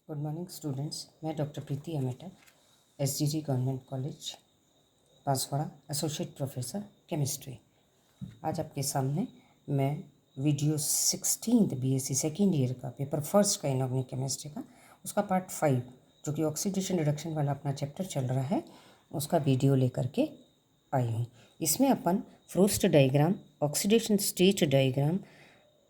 Good morning students. मैं doctor प्रीति अमेटा, SGG government college Banswara, associate professor chemistry. आज आपके सामने मैं वीडियो 16 BSc सेकेंड ईयर का पेपर फर्स्ट का इनऑर्गेनिक केमिस्ट्री का उसका पार्ट 5 जो कि ऑक्सीडेशन रिडक्शन वाला अपना चैप्टर चल रहा है उसका वीडियो लेकर के आई हूँ। इसमें अपन Frost diagram, oxidation state diagram,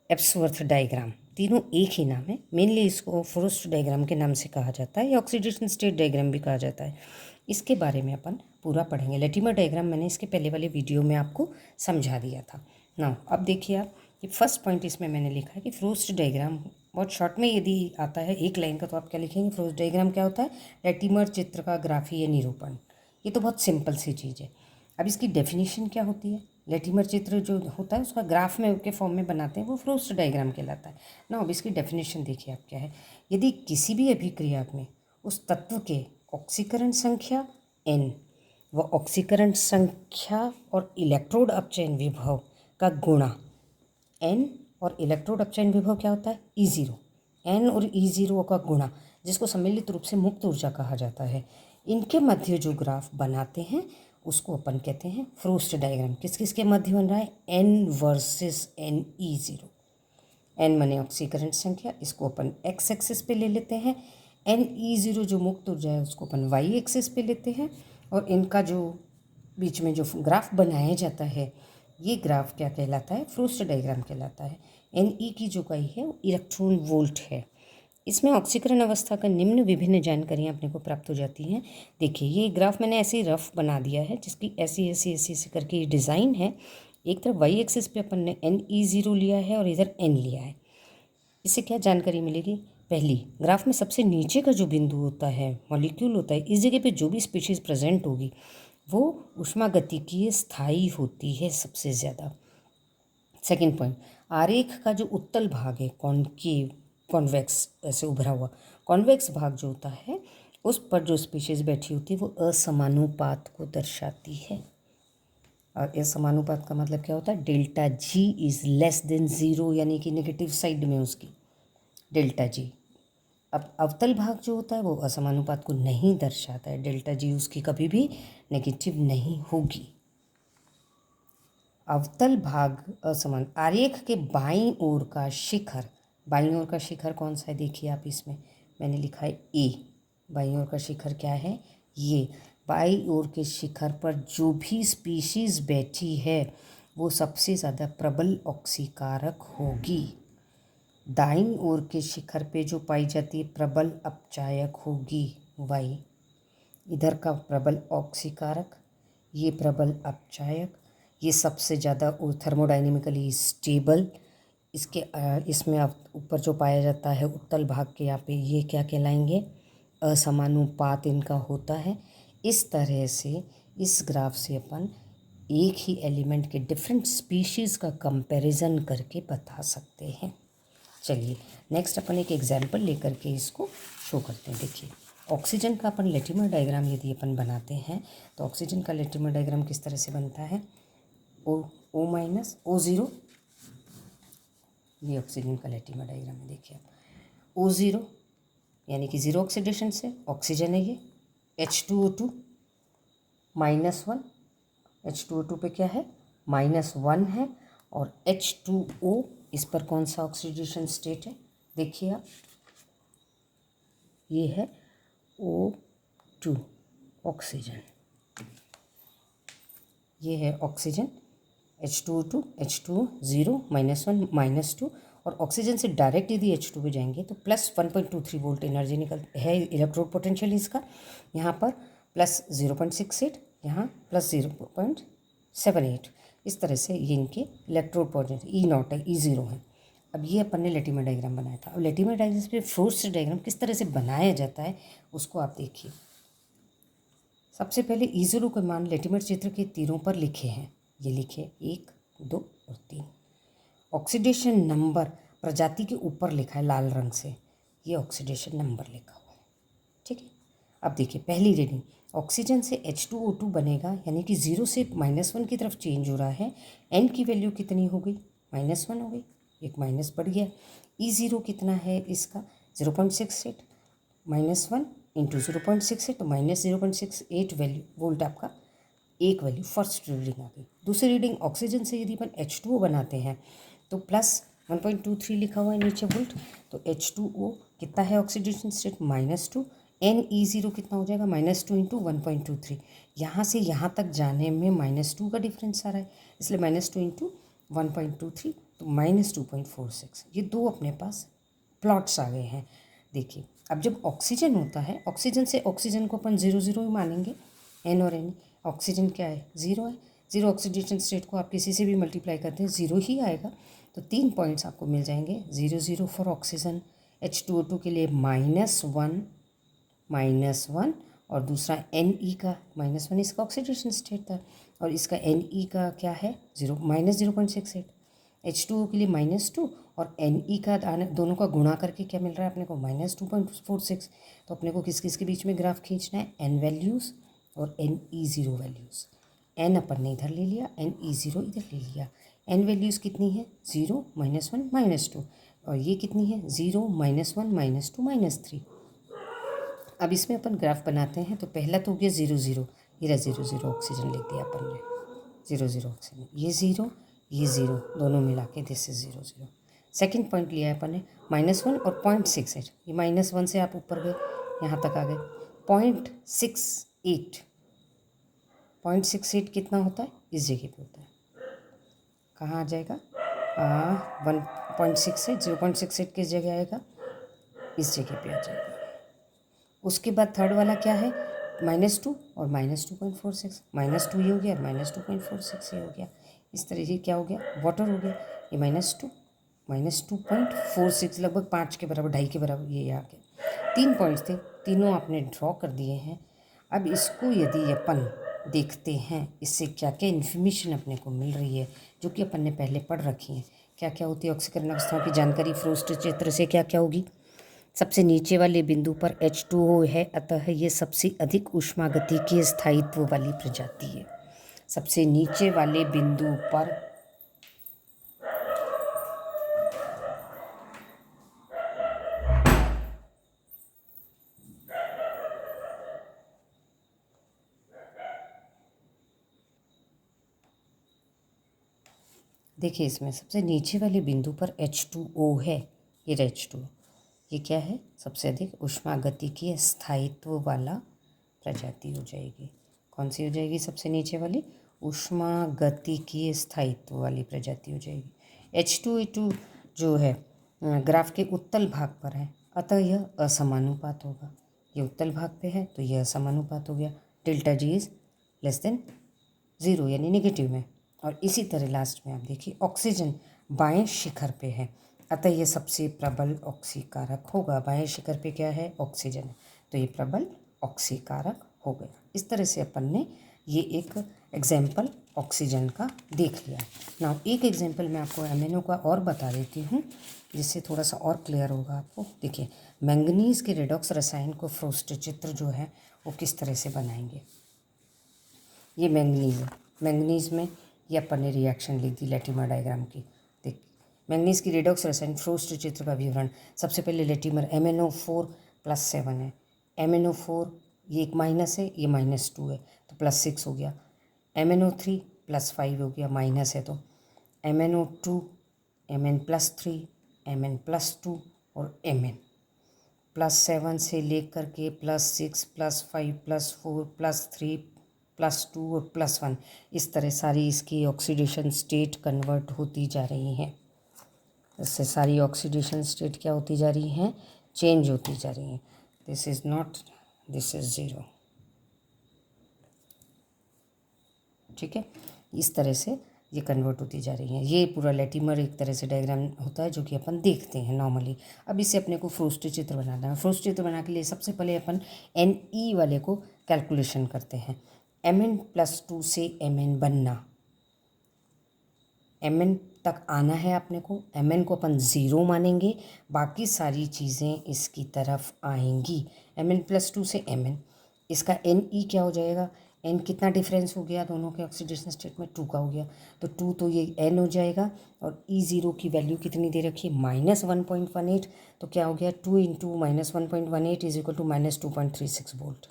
Ebsworth diagram तीनों एक ही नाम है। मेनली इसको फ्रोस्ट डायग्राम के नाम से कहा जाता है या ऑक्सीडेशन स्टेट डायग्राम भी कहा जाता है। इसके बारे में अपन पूरा पढ़ेंगे। लेटिमर डायग्राम मैंने इसके पहले वाले वीडियो में आपको समझा दिया था ना। अब देखिए आप कि फर्स्ट पॉइंट इसमें मैंने लिखा है कि फ्रोस्ट डायग्राम बहुत शॉर्ट में यदि आता है एक लाइन का तो आप क्या लिखेंगे? फ्रोस्ट डायग्राम क्या होता है? लेटिमर चित्र का ग्राफी या निरूपण। ये तो बहुत सिंपल सी चीज़ है। अब इसकी डेफिनेशन क्या होती है? लेटिमर चित्र जो होता है उसका ग्राफ में के फॉर्म में बनाते हैं वो फ्रोस्ट डायग्राम कहलाता है ना। अब इसकी डेफिनेशन देखिए आप क्या है। यदि किसी भी अभिक्रिया में उस तत्व के ऑक्सीकरण संख्या n व ऑक्सीकरण संख्या और इलेक्ट्रोड अपचयन विभव का गुणा n और इलेक्ट्रोड अपचयन विभव क्या होता है? E0। n और E0 का गुणा जिसको सम्मिलित रूप से मुक्त ऊर्जा कहा जाता है, इनके मध्य जो ग्राफ बनाते हैं उसको अपन कहते हैं फ्रोस्ट डायग्राम। किस किस के मध्य बन रहा है? n versus n E0। n माने ऑक्सीकरण संख्या, इसको अपन x एक्सिस पे ले लेते हैं। n E0 जो मुक्त ऊर्जा है उसको अपन y एक्सिस पे लेते हैं। और इनका जो बीच में जो ग्राफ बनाया जाता है ये ग्राफ क्या कहलाता है? फ्रोस्ट डायग्राम कहलाता है। Ne की जो इकाई है वो इलेक्ट्रॉन वोल्ट है। इसमें ऑक्सीकरण अवस्था का निम्न विभिन्न जानकारियाँ अपने को प्राप्त हो जाती हैं। देखिए ये ग्राफ मैंने ऐसे ही रफ बना दिया है जिसकी ऐसी करके ये डिज़ाइन है। एक तरफ y एक्सिस पे अपन ने NE0 लिया है और इधर n लिया है। इससे क्या जानकारी मिलेगी? पहली, ग्राफ में सबसे नीचे का जो बिंदु होता है, मॉलिक्यूल होता है, इस जगह पे जो भी स्पीशीज़ प्रेजेंट होगी वो ऊष्मागतिकीय स्थायी होती है सबसे ज़्यादा। सेकेंड पॉइंट, आरेख का जो उत्तल भाग है, कॉनकेव, कॉन्वेक्स ऐसे उभरा हुआ कॉन्वेक्स भाग जो होता है उस पर जो स्पीशीज़ बैठी होती है वो असमानुपात को दर्शाती है। और असमानुपात का मतलब क्या होता है? Delta G is less than 0, यानी कि नेगेटिव साइड में उसकी डेल्टा G। अब अवतल भाग जो होता है वो असमानुपात को नहीं दर्शाता है। डेल्टा G उसकी कभी भी नेगेटिव नहीं होगी। अवतल भाग असमान। आरेख के बाईं ओर का शिखर, बाईं ओर का शिखर कौन सा है? देखिए आप, इसमें मैंने लिखा है A। बाईं ओर का शिखर क्या है? ये बाईं ओर के शिखर पर जो भी स्पीशीज़ बैठी है वो सबसे ज़्यादा प्रबल ऑक्सीकारक होगी। दाईं ओर के शिखर पे जो पाई जाती है प्रबल अपचायक होगी Y। इधर का प्रबल ऑक्सीकारक, ये प्रबल अपचायक, ये सबसे ज़्यादा थर्मोडाइनमिकली स्टेबल। इसमें अब ऊपर जो पाया जाता है उत्तल भाग के यहाँ पे ये क्या कहलाएंगे? असमानुपात इनका होता है। इस तरह से इस ग्राफ से अपन एक ही एलिमेंट के डिफरेंट स्पीशीज़ का कंपैरिजन करके बता सकते हैं। चलिए नेक्स्ट अपन एक एग्जाम्पल लेकर के इसको शो करते हैं। देखिए ऑक्सीजन का अपन लेटिमर डायग्राम यदि अपन बनाते हैं तो ऑक्सीजन का लेटिमर डायग्राम किस तरह से बनता है? O माइनस O0, ये ऑक्सीजन का लेटिमर डायग्राम है। देखिए आप O0 यानी कि ज़ीरो ऑक्सीडेशन से ऑक्सीजन है ये। H2O2 -1, H2O2 पे क्या है? -1 है। और H2O इस पर कौन सा ऑक्सीडेशन स्टेट है? देखिए आप, ये है O2 ऑक्सीजन, ये है ऑक्सीजन H2O2, H2O 0 -1 -2। और ऑक्सीजन से डायरेक्ट यदि H2 पे जाएंगे तो प्लस 1.23 वोल्ट एनर्जी निकल है। इलेक्ट्रोड पोटेंशियल इसका यहाँ पर प्लस 0.68, यहाँ प्लस 0.78। इस तरह से ये इनके इलेक्ट्रोड पोटेंशियल E0 है, E0 है। अब ये अपन ने लेटिमर डायग्राम बनाया था। अब लेटिमर डायग्राम पे फ्रोस्ट डायग्राम किस तरह से बनाया जाता है उसको आप देखिए। सबसे पहले E0 के मान लेटिमर चित्र के तीरों पर लिखे हैं। ये लिखे 1, 2 और 3। ऑक्सीडेशन नंबर प्रजाति के ऊपर लिखा है लाल रंग से, ये ऑक्सीडेशन नंबर लिखा हुआ है। ठीक है। अब देखिए पहली रीडिंग, ऑक्सीजन से H2O2 बनेगा यानी कि 0 से -1 की तरफ चेंज हो रहा है। N की वैल्यू कितनी हो गई? -1 हो गई, एक माइनस बढ़ गया। E0 कितना है इसका? 0.68। -1 इंटू 0.68 तो -0.68 वैल्यू वोल्ट आपका एक वैल्यू फर्स्ट रीडिंग आ गई। दूसरी रीडिंग ऑक्सीजन से यदि अपन H2O बनाते हैं तो +1.23 लिखा हुआ है नीचे वोल्ट। तो H2O कितना है ऑक्सीडेशन स्टेट -2, Ne0 कितना हो जाएगा -2 इंटू 1.23। यहाँ से यहाँ तक जाने में -2 का डिफरेंस आ रहा है, इसलिए -2 इंटू 1.23 तो -2.46। ये दो अपने पास प्लॉट्स आ गए हैं। देखिए अब जब ऑक्सीजन होता है, ऑक्सीजन से ऑक्सीजन को अपन 0 ही मानेंगे, N और N। ऑक्सीजन क्या है 0 है, 0 ऑक्सीडेशन स्टेट को आप किसी से भी मल्टीप्लाई करते हैं 0 ही आएगा। तो 3 पॉइंट्स आपको मिल जाएंगे 0 0 फॉर ऑक्सीजन। H2O2 के लिए -1 और दूसरा Ne का -1 इसका ऑक्सीडेशन स्टेट था और इसका Ne का क्या है -0.68। H2O के लिए -2 और Ne का दोनों का गुणा करके क्या मिल रहा है अपने को -2.46। तो अपने को किस किस के बीच में ग्राफ खींचना है, N वैल्यूज़ और Ne0 वैल्यूज़। N अपन ने इधर ले लिया, Ne0 इधर ले लिया। N वैल्यूज़ कितनी है 0 -1 -2 और ये कितनी है 0 -1 -2 -3। अब इसमें अपन ग्राफ बनाते हैं तो पहला तो हो गया 0 0, ये रहा 0 0 ऑक्सीजन लिख दिया अपन ने 0 0 ऑक्सीजन, ये 0 दोनों मिला के दिस इज 0 0। सेकेंड पॉइंट लिया है अपन ने -1 और 0.68। ये -1 से आप ऊपर गए यहाँ तक आ गए 0.68 कितना होता है इस जगह पे होता है, कहाँ आ जाएगा 1.68 0.68 किस जगह आएगा इस जगह पे आ जाएगा। उसके बाद थर्ड वाला क्या है -2 और -2.46, -2 ये हो गया -2.46 ये हो गया। इस तरह से क्या हो गया वाटर हो गया, ये -2.46 लगभग 5 के बराबर 2.5 के बराबर ये आ गया। 3 पॉइंट्स थे, तीनों आपने ड्रॉ कर दिए हैं। अब इसको यदि अपन देखते हैं इससे क्या क्या इन्फॉर्मेशन अपने को मिल रही है जो कि अपन ने पहले पढ़ रखी है। क्या क्या होती है ऑक्सीकरण अवस्थाओं की जानकारी फ्रोस्ट चित्र से क्या क्या होगी। सबसे नीचे वाले बिंदु पर H2O है, अतः ये सबसे अधिक ऊष्मागतिकीय स्थायित्व वाली प्रजाति है। सबसे नीचे वाले बिंदु पर देखिए इसमें सबसे नीचे वाले बिंदु पर H2O है, ये H2O ये क्या है सबसे अधिक ऊष्मागतिकीय स्थायित्व वाला प्रजाति हो जाएगी। कौन सी हो जाएगी सबसे नीचे वाली ऊष्मागतिकीय स्थायित्व वाली प्रजाति हो जाएगी। H2O2 जो है ग्राफ के उत्तल भाग पर है, अतः यह असमानुपात होगा। ये उत्तल भाग पे है तो यह असमानुपात हो गया। Delta G is less than 0 यानी नेगेटिव में। और इसी तरह लास्ट में आप देखिए ऑक्सीजन बाएं शिखर पे है, अतः यह सबसे प्रबल ऑक्सीकारक होगा। बाएं शिखर पे क्या है ऑक्सीजन, तो ये प्रबल ऑक्सीकारक हो गया। इस तरह से अपन ने ये एक एग्जाम्पल ऑक्सीजन का देख लिया। ना एक एग्जाम्पल मैं आपको एमिनो का और बता देती हूँ जिससे थोड़ा सा और क्लियर होगा आपको। देखिए मैंगनीज के रेडॉक्स रसायन को फ्रोस्ट चित्र जो है वो किस तरह से बनाएंगे। ये मैंगनीज है, मैंगनीज में ये अपन ने रिएक्शन लिख दी लेटिमर डायग्राम की। देख मैंगनीज की रेडॉक्स रसायन फ्रोस्ट चित्र का विवरण। सबसे पहले लेटिमर MnO4 +7 है, MnO4 ये एक माइनस है, ये -2 है तो +6 हो गया। MnO3 +5 हो गया, माइनस है तो MnO2 Mn+3 Mn+2 और Mn +7 से लेकर के +6 +5 +4 +3 +2 और +1 इस तरह सारी इसकी ऑक्सीडेशन स्टेट कन्वर्ट होती जा रही हैं। इससे सारी ऑक्सीडेशन स्टेट क्या होती जा रही हैं चेंज होती जा रही हैं। This is not, this is 0। ठीक है, इस तरह से ये कन्वर्ट होती जा रही हैं। ये पूरा लेटिमर एक तरह से डायग्राम होता है जो कि अपन देखते हैं नॉर्मली। अब इसे अपने को फ्रोस्ट चित्र बनाना है। फ्रोस्ट चित्र बनाने के लिए सबसे पहले अपन Ne वाले को कैलकुलेशन करते हैं। Mn+2 से Mn बनना, Mn तक आना है अपने को। Mn को अपन 0 मानेंगे, बाकी सारी चीज़ें इसकी तरफ आएंगी। Mn+2 से Mn, इसका Ne क्या हो जाएगा एन कितना डिफरेंस हो गया दोनों के ऑक्सीडेशन स्टेट में, 2 का हो गया, तो 2 तो ये एन हो जाएगा। और E0 की वैल्यू कितनी दे रखी है, -1.18, तो क्या हो गया 2 into -1.18 is equal to -2.36 volt.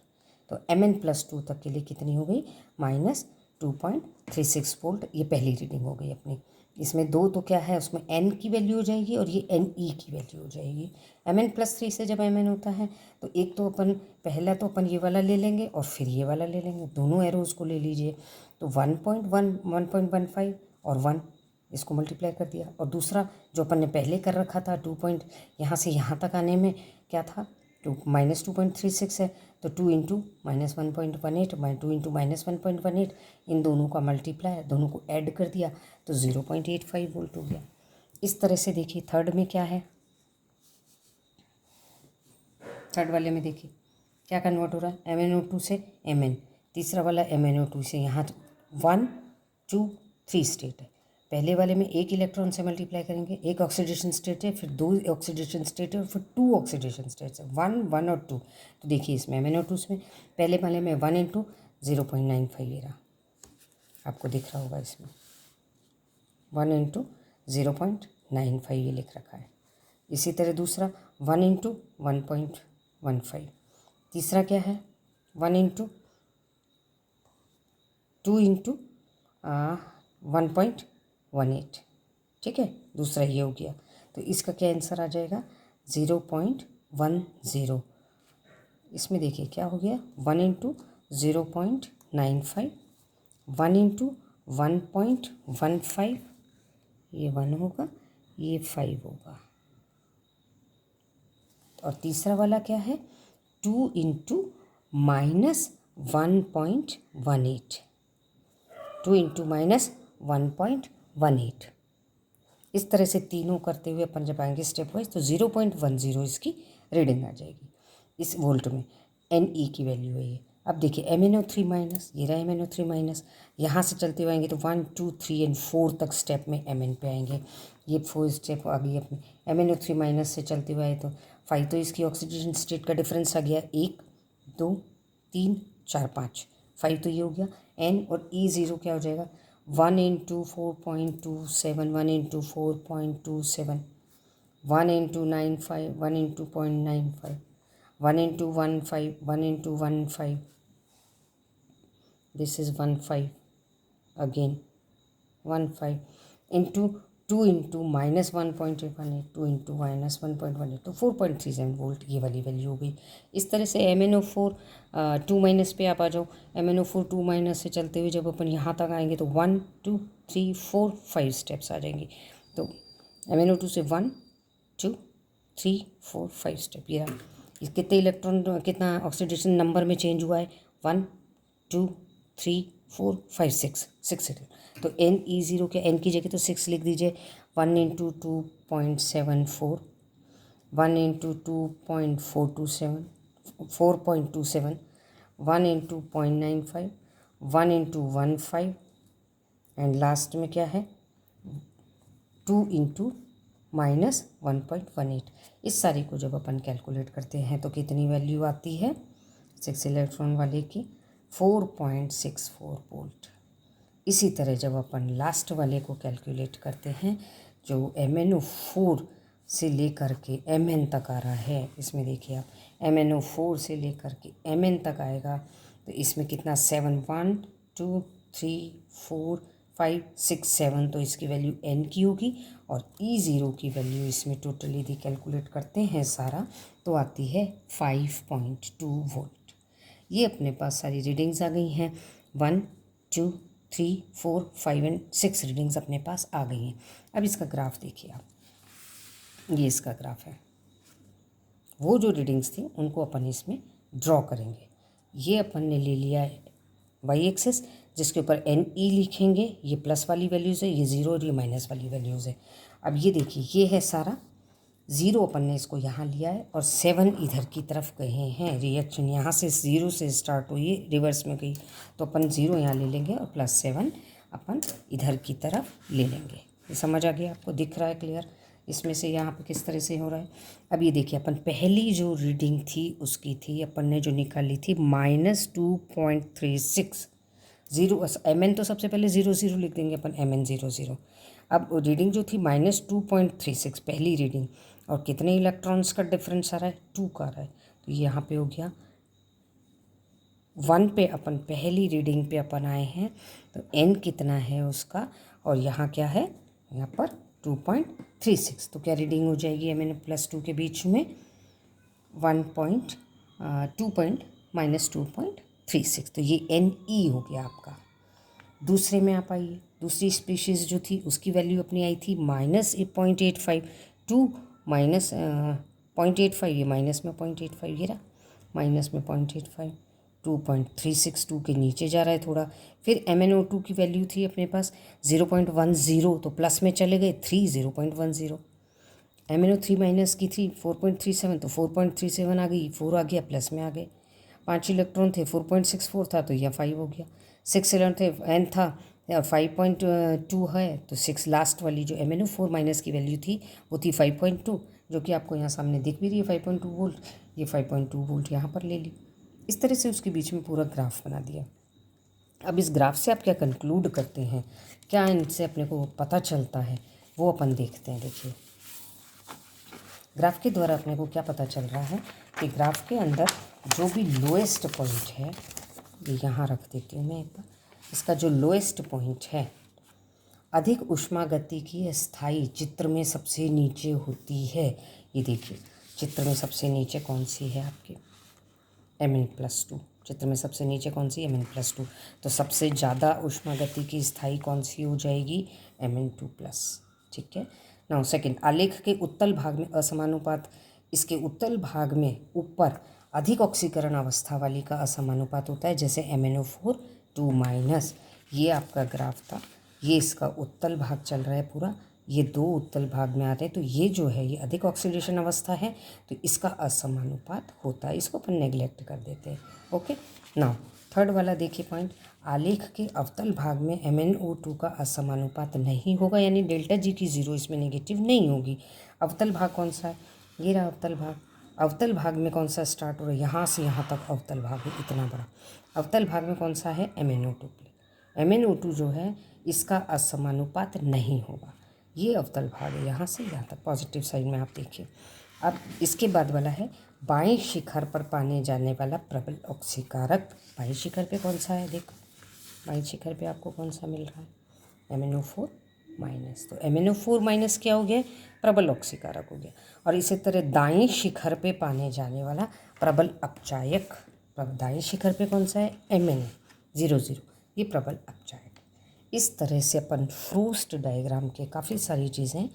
तो Mn+2 तक के लिए कितनी हो गई, -2.36 वोल्ट। ये पहली रीडिंग हो गई अपनी। इसमें 2 तो क्या है, उसमें n की वैल्यू हो जाएगी और ये Ne की वैल्यू हो जाएगी। Mn+3 से जब Mn होता है तो एक तो अपन पहला तो अपन ये वाला ले लेंगे और फिर ये वाला ले लेंगे, दोनों एरोज़ को ले लीजिए। तो 1.1, 1.15 और 1 इसको मल्टीप्लाई कर दिया। और दूसरा जो अपन ने पहले कर रखा था 2 पॉइंट यहाँ से यहाँ तक आने में क्या था, -2.36 है, तो 2 इंटू -1.18 2 इंटू -1.18, इन दोनों का मल्टीप्लाई, दोनों को ऐड कर दिया तो 0.85 वोल्ट हो गया। इस तरह से देखिए थर्ड में क्या है, थर्ड वाले में देखिए क्या कन्वर्ट हो रहा है, MnO2 से Mn, तीसरा वाला MnO2 से यहाँ 1 2 3 स्टेट है। पहले वाले में एक इलेक्ट्रॉन से मल्टीप्लाई करेंगे, एक ऑक्सीडेशन स्टेट है, फिर 2 ऑक्सीडेशन स्टेट है और फिर 2 ऑक्सीडेशन स्टेट्स है, 1 1 और 2। तो देखिए इसमें MnO2 में पहले वाले में 1 इंटू 0.95 ले रहा, आपको दिख रहा होगा इसमें 1 इंटू 0.95 ये लिख रखा है। इसी तरह दूसरा 1 इंटू 1.15, तीसरा क्या है 1 इंटू 2 इंटू 1.18, ठीक है, दूसरा ये हो गया। तो इसका क्या आंसर आ जाएगा 0.10। इसमें देखिए क्या हो गया 1 इंटू 0.95, 1 इंटू 1.15, ये 1 होगा, ये 5 होगा। और तीसरा वाला क्या है 2 इंटू -1.18, 2 इंटू -1.18। इस तरह से तीनों करते हुए अपन जब आएंगे स्टेप वाइज तो 0.10 इसकी रीडिंग आ जाएगी इस वोल्ट में। Ne की वैल्यू है ये। अब देखिए MnO3-, ये रहा MnO3-, यहाँ से चलते हुए आएंगे तो 1 2 3 और 4 तक स्टेप में Mn पे आएंगे। ये 4 स्टेप आ गई अपने। MnO3- से चलते हुए आए तो 5, तो इसकी ऑक्सीडेशन स्टेट का डिफरेंस आ गया 1 2 3 4 5, 5 तो ये हो गया। N और E0 क्या हो जाएगा 1 into 4.27, 1 into 4.27, 1 into 95, 1 into 0.95, 1 into 15, 1 into 15, this is 15 again 15 into 2 into -1.18, 2 into -1.18, तो 4.37 वोल्ट ये वाली वैल्यू हो गई। इस तरह से MnO4 2- पे आप आ जाओ। MnO4 2- से चलते हुए जब अपन यहाँ तक आएंगे तो 1 2 3 4 5 स्टेप्स आ जाएंगे। तो MnO2 से 1 2 3 4 5 स्टेप, ये रहा। कितने इलेक्ट्रॉन, कितना ऑक्सीडेशन नंबर में चेंज हुआ है 1 2 3 4 5 6 तो Ne0 के n की जगह तो 6 लिख दीजिए। 1 into 2.74, 1 into 2.427, 4.27, 1 into 0.95, 1 into 15 and last में क्या है 2 इंटू -1.18। इस सारी को जब अपन कैलकुलेट करते हैं तो कितनी वैल्यू आती है 6 इलेक्ट्रॉन वाले की 4.64 वोल्ट। इसी तरह जब अपन लास्ट वाले को कैलकुलेट करते हैं जो MnO4 से लेकर के Mn तक आ रहा है, इसमें देखिए आप MnO4 से लेकर के Mn तक आएगा तो इसमें कितना 7 1 2 3 4 5 6 7, तो इसकी वैल्यू n की होगी। और E0 की वैल्यू इसमें टोटली यदि कैलकुलेट करते हैं सारा तो आती है 5.2 वोल्ट। ये अपने पास सारी रीडिंग्स आ गई हैं। 1 2 3 4 5 एंड 6 रीडिंग्स अपने पास आ गई हैं। अब इसका ग्राफ देखिए आप, ये इसका ग्राफ है। वो जो रीडिंग्स थी उनको अपन इसमें ड्रॉ करेंगे। ये अपन ने ले लिया है वाई एक्सेस जिसके ऊपर Ne लिखेंगे, ये प्लस वाली वैल्यूज़ है, ये 0 और ये माइनस वाली वैल्यूज़ है। अब ये देखिए ये है सारा 0 अपन ने इसको यहाँ लिया है और 7 इधर की तरफ गए हैं। रिएक्शन यहाँ से 0 से स्टार्ट हुई, रिवर्स में गई, तो अपन 0 यहाँ ले लेंगे और +7 अपन इधर की तरफ ले लेंगे। ये समझ आ गया आपको, दिख रहा है क्लियर। इसमें से यहाँ पे किस तरह से हो रहा है। अब ये देखिए, अपन पहली जो रीडिंग थी उसकी थी, अपन ने जो निकाली थी -2.36 जीरो। mn तो सबसे पहले 0 लिख देंगे अपन, mn 0. अब रीडिंग जो थी -2.36 पहली रीडिंग, और कितने इलेक्ट्रॉन्स का डिफरेंस आ रहा है, 2 का आ रहा है। तो यहाँ पे हो गया 1 पे अपन पहली रीडिंग पे अपन आए हैं, तो n कितना है उसका, और यहाँ क्या है, यहाँ पर 2.36। तो क्या रीडिंग हो जाएगी mn + 2 के बीच में, -2.36। तो ये Ne हो गया आपका। दूसरे में आप आइए, दूसरी स्पीशीज़ जो थी उसकी वैल्यू अपनी आई थी -0.85 टू -0.85, ये माइनस में 0.85 गिरा, माइनस में 0.85, 2.36, 2 के नीचे जा रहा है थोड़ा। फिर MnO2 की वैल्यू थी अपने पास 0.10, तो प्लस में चले गए 3, 0.10। MnO3 माइनस की थी 4.37, तो 4.37 आ गई, 4 आ गया, प्लस में आ गए। 5 इलेक्ट्रॉन थे, 4.64 था तो यह 5 हो गया। 6 इलेक्ट्रॉन थे, n था, 5.2 है, तो 6 लास्ट वाली जो MnO4 माइनस की वैल्यू थी वो थी 5.2, जो कि आपको यहाँ सामने दिख भी रही है 5.2 वोल्ट। ये 5.2 वोल्ट यहाँ पर ले ली। इस तरह से उसके बीच में पूरा ग्राफ बना दिया। अब इस ग्राफ से आप क्या कंक्लूड करते हैं, क्या इनसे अपने को पता चलता है, वो अपन देखते हैं। देखिए, ग्राफ के द्वारा अपने को क्या पता चल रहा है कि ग्राफ के अंदर जो भी लोएस्ट पॉइंट है, ये यहाँ रख देती हूँ मैं एक बार, इसका जो लोएस्ट पॉइंट है, अधिक ऊष्मागति की स्थायी चित्र में सबसे नीचे होती है। ये देखिए, चित्र में सबसे नीचे कौन सी है आपकी, Mn+2। चित्र में सबसे नीचे कौन सी, Mn+2। तो सबसे ज़्यादा ऊष्मागति की स्थायी कौन सी हो जाएगी, Mn2+। ठीक है। नाउ सेकंड, आलेख के उत्तल भाग में असमानुपात, इसके उत्तल भाग में ऊपर अधिक ऑक्सीकरण अवस्था वाली का असमानुपात होता है, जैसे MnO4 2-। ये आपका ग्राफ था, ये इसका उत्तल भाग चल रहा है पूरा, ये 2 उत्तल भाग में आ रहे हैं, तो ये जो है ये अधिक ऑक्सीडेशन अवस्था है, तो इसका असमानुपात होता है, इसको अपन नेग्लेक्ट कर देते हैं। ओके। नाउ थर्ड वाला देखिए पॉइंट, आलेख के अवतल भाग में MnO2 का असमानुपात नहीं होगा, यानी डेल्टा G की 0 इसमें नेगेटिव नहीं होगी। अवतल भाग कौन सा है, ये रहा अवतल भाग। अवतल भाग में कौन सा स्टार्ट हो रहा है, यहाँ से यहाँ तक अवतल भाग है, इतना बड़ा। अवतल भाग में कौन सा है, MnO2। MnO2 जो है इसका असमानुपात नहीं होगा, ये अवतल भाग है, यहाँ से यहाँ तक पॉजिटिव साइड में आप देखिए। अब इसके बाद वाला है बाएं शिखर पर पाने जाने वाला प्रबल ऑक्सीकारक। बाएं शिखर पे कौन सा है, देखो बाएं शिखर पे आपको कौन सा मिल रहा है, MnO4-। तो MnO4- क्या हो गया, प्रबल ऑक्सीकारक हो गया। और इसी तरह दाएं शिखर पे पाने जाने वाला प्रबल अपचायक, दाएं शिखर पे कौन सा है, Mn0, ये प्रबल अपचायक। इस तरह से अपन फ्रोस्ट डायग्राम के काफ़ी सारी चीज़ें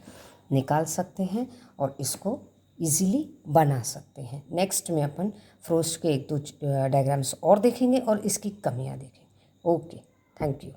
निकाल सकते हैं और इसको इजीली बना सकते हैं। नेक्स्ट में अपन फ्रोस्ट के 1-2 डायग्राम्स और देखेंगे और इसकी कमियां देखेंगे। Okay, thank you.